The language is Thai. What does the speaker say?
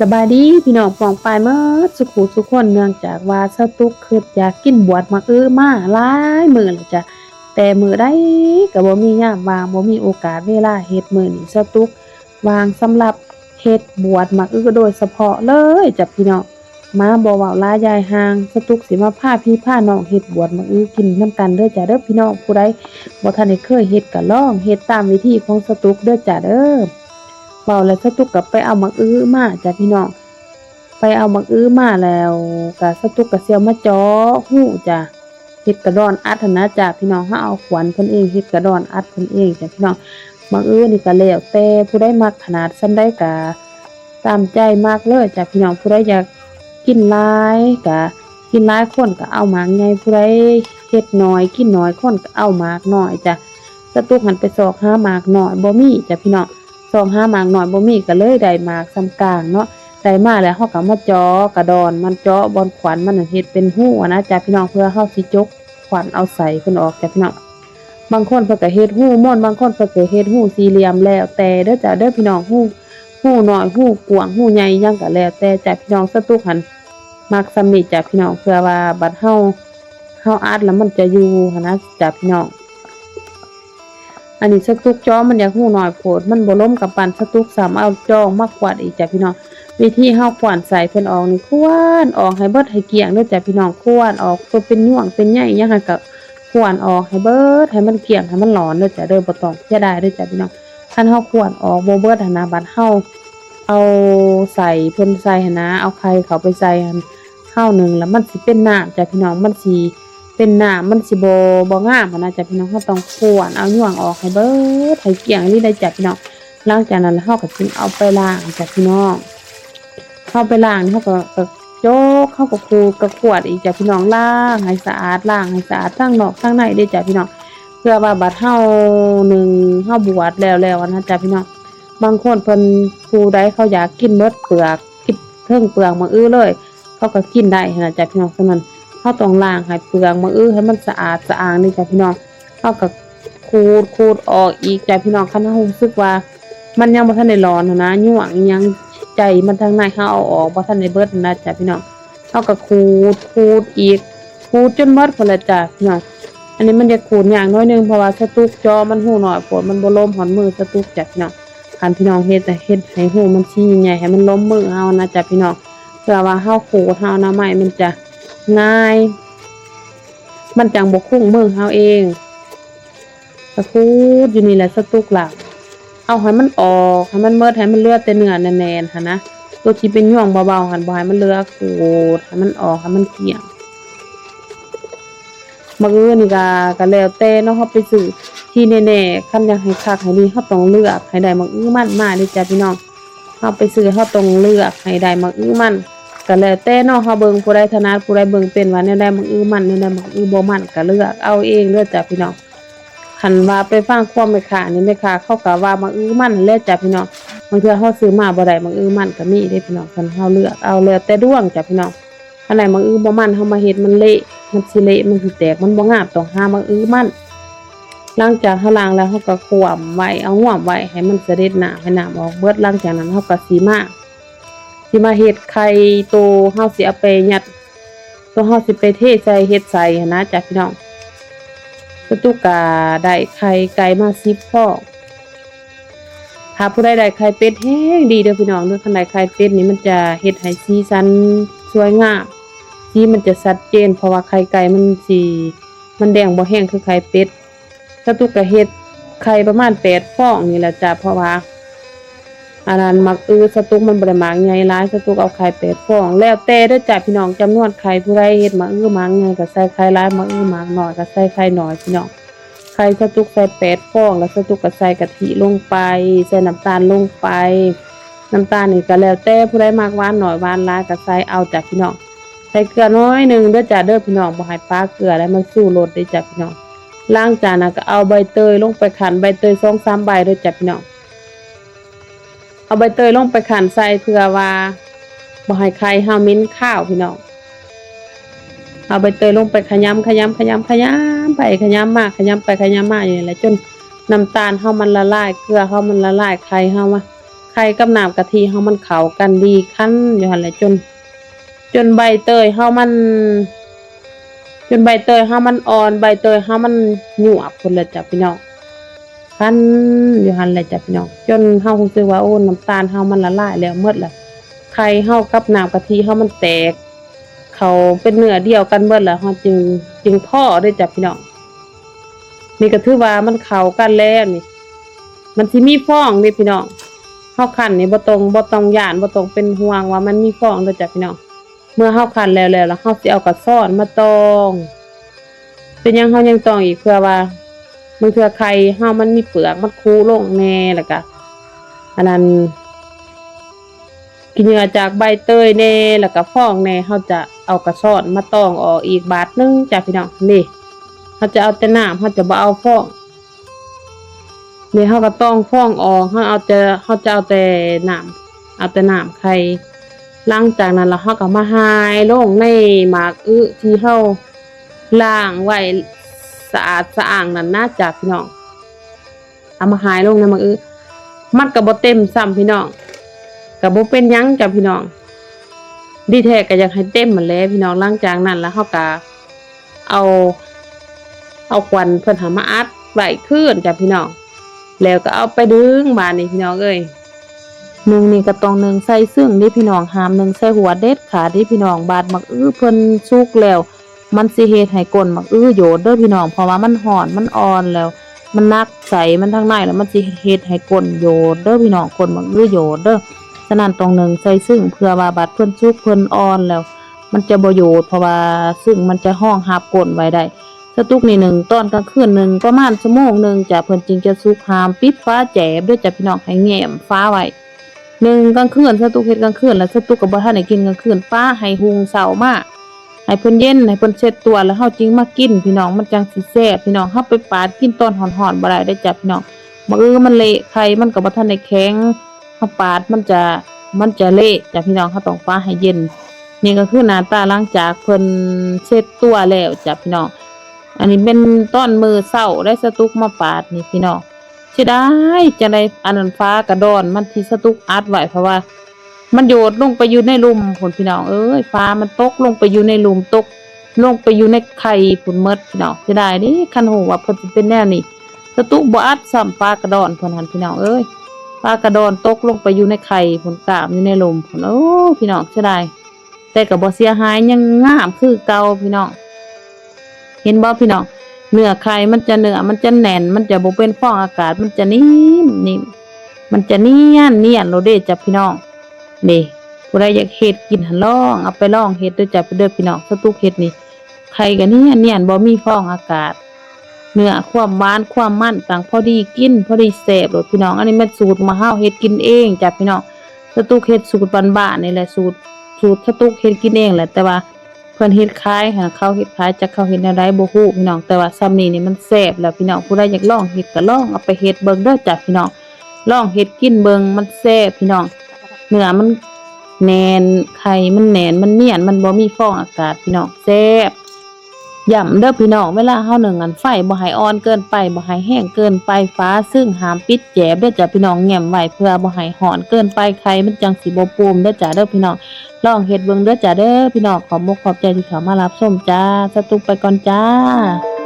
สบายดีพี่น้องปองปายเมื่อสุขุสุขคนเนื่องจากว่าสตุกคืออยากกินบวชมามาหลายมื้อแล้วจ้ะแต่มื้อใดก็บ่มียามว่างบ่มีโอกาสเวลาเฮ็ดมื้อนี้สตุกวางสำหรับเฮ็ดบวชมาโดยเฉพาะเลยจ้ะพี่น้องมาบ่เว้าหลายยายห่างสตุกสิมาพาพี่พาน้องเฮ็ดบวชมากินนำกันเด้อจ้ะเด้อพี่น้องผู้ใดบ่ทันได้เคยเฮ็ดก็ลองเฮ็ดตามวิธีของสตุกเด้อจ้ะเด้อ เว้าแล้วสตุกก็ไปเอามักมาจ้ะพี่น้องไปเอามักมาแล้วก็สตุกก็สิเอามาเจาะหูจ้ะเฮ็ดกระดอนอัดหั้นนะจ้ะพี่น้องเฮาเอาขวานเพิ่นเองเฮ็ดกระดอนอัดเพิ่นเองจ้ะพี่น้องมักนี่ก็แล้วแต่ผู้ใดมักขนาดส่ำใดก็ตามใจมักเลยจ้ะพี่น้องผู้ใดอยากกินหลายก็กินหลายคนก็เอาหมากใหญ่ผู้ใดเฮ็ดน้อยกินน้อยคนก็เอาหมากน้อยจ้ะสตุกหันไปซอกหาหมากน้อยบ่มีจ้ะพี่น้อง ซองหาหมากหน่อยบ่มีก็เลยได้หมากส่ำกลางเนาะได้มาแล้วเฮาก็มาเจาะกระดอนมันเจาะบอนขวัญมันเฮ็ดเป็นหู้นะจ้ะพี่น้องเพื่อเฮาสิจกขวัญเอาใส่เพิ่นออกจ้ะพี่น้องบางคนเพิ่นก็เฮ็ดหู้ม่อนบางคนเพิ่นก็เฮ็ดหู้สี่เหลี่ยมแล้วแต่เด้อจ้ะเด้อพี่น้องหู้น้อยหู้กว้างหู้ใหญ่ยังก็แล้วแต่จ้ะพี่น้องสตุกหันมักส่ำนี้จ้ะพี่น้องเพื่อว่าบัดเฮาอัดแล้วมันจะอยู่หันนะจ้ะพี่น้อง อันนี้สตุกจ้อมันอยากหูหน่อยโพดมันบ่ล้มกับปันสตุกสามเอาจ้องมากกว่าอีกจ้ะพี่น้องวิธีเฮาขวานใส่เพิ่นออกนี่ควานออกให้เบิดให้เกลี้ยงเด้อจ้ะพี่น้องควานออกตัวเป็นย่วงเป็นใหญ่ยังหั่นก็ควานออกให้เบิดให้มันเกลี้ยงให้มันหลอนเด้อจ้ะเด้อบ่ต้องเสียดายเด้อจ้ะพี่น้องคันเฮาควานออกบ่เบิดหั่นน่ะบัดเฮาเอาใส่เพิ่นใส่หั่นนะเอาไข่เข้าไปใส่หั่นข้าวหนึงแล้วมันสิเป็นน้ำจ้ะพี่น้องมันสิเป็นน้ำมันสิบ่งามหั้นนะจ้ะพี่น้องเฮาต้องควานเอาย่วงออกให้เบิดให้เกลี้ยงนี่ได้จ้ะพี่น้องหลังจากนั้นเฮาก็จึงเอาไปล้างจ้ะพี่น้องเข้าไปล้างเฮาก็โจกเข้ากับครูกับขวดอีกจ้ะพี่น้องล้างให้สะอาดล้างให้สะอาดทั้งนอกทั้งในได้จ้ะพี่น้องเพื่อว่าบัดเฮาหนึ่งเฮาบวชแล้วนะจ้ะพี่น้องบางคนเพิ่นผู้ใดเขาอยากกินเบิดเปลือกกินเทิงเปลือกมาเลยเขาก็กินได้นะจ้ะพี่น้องฉะนั้นเฮาต้องล้างให้เปลือกมาให้มันสะอาดสะอ้างนี่จ้ะพี่น้องเฮาก็ขูดออกอีกจ้ะพี่น้องคันเฮารู้สึกว่ามันยังบ่ทันได้ร้อนนะย่วงอีหยังใจมันทางในเฮาเอาออกบ่ทันได้เบิดนะจ้ะพี่น้องเฮาก็ขูดอีกขูดจนหมดพุ่นละจ้ะพี่น้องอันนี้มันจะขูดอย่างน้อยนึงเพราะว่าสตุกจอมันหูน้อยโพดมันบ่ล้มหอนมือสตุกจ้ะพี่น้องคันพี่น้องเฮ็ดให้หูมันชี้ใหญ่ให้มันล้มมือเฮานะจ้ะพี่น้องเพื่อว่าเฮาขูดเฮานะไม้มันจะง่ายมันจังบ่คุ้งมือเฮาเองก็ขูดอยู่นี่แหละสตุกหลักเอาให้มันออกให้มันเมิดให้มันเหลือแต่เนื้อแน่นๆหั่นนะตัวที่เป็นย่วงเบาๆหั่นบ่ให้มันเหลือขูดให้มันออกให้มันเกลี้ยงมื้อนี่ก็แล้วแต่เนาะเฮาไปซื้อที่แน่ๆคันอยากให้คักให้ดีเฮาต้องเลือกให้ได้มื้อมันมาเด้อจ้ะพี่น้องเฮาไปซื้อเฮาต้องเลือกให้ได้มื้อมันก็แล้วแต่เนาะเฮาเบิ่งผู้ใดถนัดผู้ใดเบิ่งเป็นว่าแนวใดมื้อมันแนวใดมื้อบ่มันก็เลือกเอาเองเด้อจ้ะพี่น้องคันว่าไปฟังความแม่ค้านี่แม่ค้าเขาก็ว่ามื้อมันแหละจ้ะพี่น้องบางเทื่อเฮาซื้อมาบ่ได้มื้อมันก็มีเด้พี่น้องคันเฮาเลือกเอาแล้วแต่ดวงจ้ะพี่น้องอันไหนมื้อบ่มันเฮามาเฮ็ดมันเละมันสิเละมันสิแตกมันบ่งามต้องหามื้อมันหลังจากเฮาล้างแล้วเฮาก็ขวมไว้เอาง่วมไว้ให้มันเสด็จน้ำให้น้ำออกเบิดหลังจากนั้นเฮาก็สิมาเฮ็ดไข่โตเฮาสิเอาไปยัดตัวเฮาสิไปเทใส่เฮ็ดใส่หันนะจ้ะพี่น้องสตุกาได้ไข่ไก่มา10ฟองถ้าผู้ใดได้ไข่เป็ดแห้งดีเด้อพี่น้องเด้อคันได้ไข่เป็ดนี่มันจะเฮ็ดให้สีสันสวยงามสีมันจะชัดเจนเพราะว่าไข่ไก่มันแดงบ่แห้งคือไข่เป็ดสตุกาเฮ็ดไข่ประมาณ8ฟองนี่แหละจ้ะเพราะว่าอันนั้นมักสตุกมันบ่ได้หมากใหญ่หลายสตุกเอาไข่8ฟองแล้วแต่เด้อจ้ะพี่น้องจำนวนไข่ผู้ใดเฮ็ดมักหมากใหญ่ก็ใส่ไข่หลายมักหมากน้อยก็ใส่ไข่น้อยพี่น้องไข่สตุกใส่8ฟองแล้วสตุกก็ใส่กะทิลงไปใส่น้ำตาลลงไปน้ำตาลนี่ก็แล้วแต่ผู้ใดมักหวานน้อยหวานหลายก็ใส่เอาจ้ะพี่น้องใส่เกลือน้อยนึงเด้อจ้ะเด้อพี่น้องบ่ให้ปลาเกลือแล้วมันสู้รสได้จ้ะพี่น้องล้างจานน่ะก็เอาใบเตยลงไปคั่นใบเตย 2-3 ใบเด้อจ้ะพี่น้องเอาใบเตยลงไปคั่นใส่เพื่อว่าบ่ให้ไข่เฮาเหม็นข้าวพี่น้องเอาใบเตยลงไปขยำไปขยำมาขยำไปขยำมาอย่างนี้แหละจนน้ำตาลเฮามันละลายเกลือเฮามันละลายไข่ ข่กับน้ำกะทิเฮามันเข้ากันดีคั้นอยู่หั่นแหละจนใบเตยเฮามันอ่อนใบเตยเฮามันหยวบพุ่นแหละจ้ะพี่น้องคั้นอยู่หั่นแหละจ้ะพี่น้องจนเฮารู้สึกว่าโอ้น้ำตาลเฮามันละลายแล้วหมดแล้วไข่เฮากับน้ำกะทิเฮามันแตกเขาเป็นเนื้อเดียวกันเบิดแล้วเฮาจึงพอได้จ้ะพี่น้องนี่ก็ถือว่ามันเข้ากันแล้วนี่มันสิมีฟองนี่พี่น้องเฮาคั่นนี่บ่ต้องย้านบ่ต้องเป็นห่วงว่ามันมีฟองเด้อจ้ะพี่น้องเมื่อเฮาคั่นแล้วเฮาสิเอากระซ้อนมาตองเป็นหยังเฮายังตองอีกเพื่อว่าบางเทื่อไข่เฮามันมีเปลือกมันคูลงแน่แล้วก็อันนั้นกินเหงื่อจากใบเตยแน่แล้วก็ฟองแน่เฮาจะเอากระซ้อนมาตองออกอีกบาทนึงจ้ะพี่น้องนี่เฮาจะเอาแต่น้ำเฮาจะบ่เอาฟองนี่เฮาก็ต้องฟองออกเฮาจะเอาแต่น้ำไข่หลังจากนั้นแล้วเฮาก็มาหายลงในหมากที่เฮาล้างไว้สะอาดสะอ้างนั่นนะจ้ะพี่น้องเอามาหายลงในหมากมันก็บ่เต็มซ้ำพี่น้องก็บ่เป็นหยังจ้ะพี่น้องดีแท้ก็อยากให้เต็มหมดแล้วพี่น้องหลังจากนั้นแล้วเฮาก็เอาควันเพิ่นหามาอัดไว้คืนจ้ะพี่น้องแล้วก็เอาไปดึงบาดนี้พี่น้องเอ้ยนึ่งนี่ก็ต้องนึ่งใส่ซึ่งนี่พี่น้องห้ามนึ่งใส่หัวเด็ดขาดนี่พี่น้องบาดหมักเพิ่นสุกแล้วมันสิเฮ็ดให้ก้นหมักโยดเด้อพี่น้องเพราะว่ามันร้อนมันอ่อนแล้วมันนักใสมันทางในแล้วมันสิเฮ็ดให้ก้นโยดเด้อพี่น้องก้นหมักโยดเด้อฉะนั้นต้องนึ่งใส่ซึ่งเพื่อว่าบาดเพิ่นสุกเพิ่นอ่อนแล้วมันจะบ่โยดเพราะว่าซึ่งมันจะห้องหับก้นไว้ได้สตุกนี่1ตอนกลางคืน1ประมาณชั่วโมงนึงจ้ะเพิ่นจึงจะสุกหามปิดฟ้าแจ๋บด้วยจ้ะพี่น้องให้แง้มฟ้าไว้กลางคืนสตุกเฮ็ดกลางคืนแล้วสตุกก็บ่ทันได้กินกลางคืนป้าให้หุงเช้ามาให้เพิ่นเย็นให้เพิ่นเช็ดตัวแล้วเฮาจึงมากินพี่น้องมันจังสิแซ่บพี่น้องเฮาไปปาดกินตอนร้อนๆบ่ได้จ้ะพี่น้องมันเละไข่มันก็บ่ทันได้แข็งเฮาปาดมันจะเละจ้ะพี่น้องเฮาต้องปาให้เย็นนี่ก็คือหน้าตาหลังจากเพิ่นเช็ดตัวแล้วจ้ะพี่น้องอันนี้เป็นต้นมือเช้าได้สตุกมาปาดนี่พี่น้องสิได้จังได๋อันนั้นฟ้ากระดอนมันที่สตุกอัดไว้เพราะว่ามันโยดลงไปอยู่ในหลุมพุ่นพี่น้องเอ้ยฟ้ามันตกลงไปอยู่ในหลุมตกลงไปอยู่ในไข่พุ่นหมดพี่น้องสิได้เด้คันฮู้ว่าเพิ่นสิเป็นแนวนี้สตุกบ่อัดซ้ำฟ้ากระดอนเพิ่นหั่นพี่น้องเอ้ยฟ้ากระดอนตกลงไปอยู่ในไข่พุ่นกามอยู่ในหลุมพุ่นโอ้พี่น้องสิได้แต่ก็บ่เสียหายยังงามคือเก่าพี่น้องเห็นบ่พี่น้องเนื้อไข่มันจะมันจะแน่นมันจะบ่เป็นฟองอากาศมันจะนิ่มมันจะเนียนโลดเด้จ้ะพี่น้องนี่ผู้ใดอยากเฮ็ดกินหั่นลองเอาไปลองเฮ็ดเด้อจ้ะเด้อพี่น้องสตุกเฮ็ดนี่ไข่ก็เนียนบ่มีฟองอากาศเนื้อความหวานความมันต่างพอดีกินพอดีแซ่บโลดพี่น้องอันนี้แม่นสูตรมาเฮาเฮ็ดกินเองจ้ะพี่น้องสตุกเฮ็ดสูตรบ้านๆนี่แหละสูตรสตุกเฮ็ดกินเองแหละแต่ว่าเพิ่นเฮ็ดขายให้เขาเฮ็ดขายจักเขาเฮ็ดแนวใดบ่ฮู้พี่น้องแต่ว่าซ้ำนี่มันแซ่บแล้วพี่น้องผู้ใดอยากลองเฮ็ดก็ลองเอาไปเฮ็ดเบิ่งเด้อจ้ะพี่น้องลองเฮ็ดกินเบิ่งมันแซ่บพี่น้องเนื้อมันแน่นไข่มันแน่นมันเนียนมันบ่มีฟองอากาศพี่น้องแซ่บย้ำเด้อพี่น้องเวลาเฮานึ่งอันไฟบ่ให้อ่อนเกินไปบ่ให้แห้งเกินไปฟ้าซึ่งห้ามปิดแจบเด้อจ้ะพี่น้องแง้มไว้เพื่อบ่ให้ร้อนเกินไปไข่มันจังสิบ่ปูมเด้อจ้ะเด้อพี่น้องลองเฮ็ดเบิ่งเด้อจ้ะเด้อพี่น้องขอบคุณขอบใจที่เข้ามารับชมจ้าสตุกไปก่อนจ้า